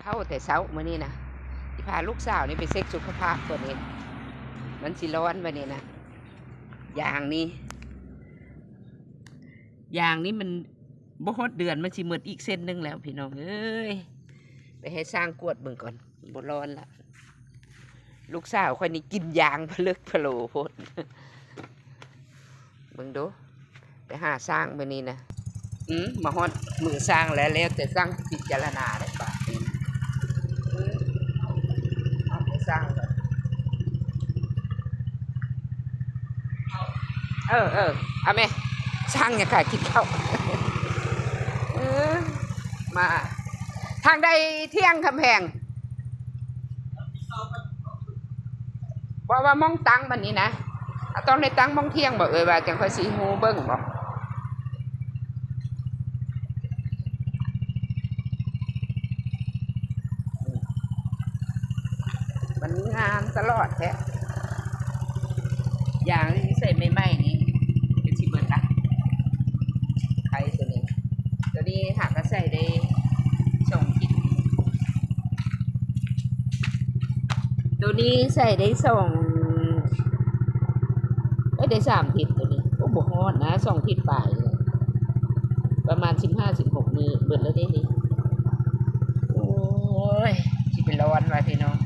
เข้าแต่เช้ามื้อนี้นะที่พาลูกสาวนี่ไปเช็คสุขภาพตัวนี้มันสิร้อนวันนี้นะอย่างนี้มันบ่ฮอดเดือนมันสิหมดอีกเส้นนึงแล้วพี่น้องเอ้ยไปให้สร้างกวดเบิ่งก่อนบ่ร้อนละลูกสาวคนนี้กินยางพลึกพะโลโพดเบิ่งดูไปหาสร้างมื้อนี้นะมาฮอดมือสร้างแล้วแต่สร้างพิจารณาได้ป่ะเอาไปสร้างก่อนเอาไหมสร้างเนี่ยค่ะกินข้าวมาทางใดเที่ยงคำแพงว่ามองตังบันนี้นะต้องได้ตังมองเที่ยงบอกว่าจังค่อยสีหูเบิ้งบอกมันงามตลอดแท้อย่างที่ใส่ไม่ไหม้นี่เป็นสีเบิร์ดละใครตัวนี้หากก็ใส่ได้2 ทิศตัวนี้ใส่ได้ได้3 ทิศตัวนี้โอ้โหฮอดนะ2 ทิศปลายประมาณ15-16 มือเบิดแล้วได้นี่โอ้ยที่เป็นร้อนว่ะพี่น้อง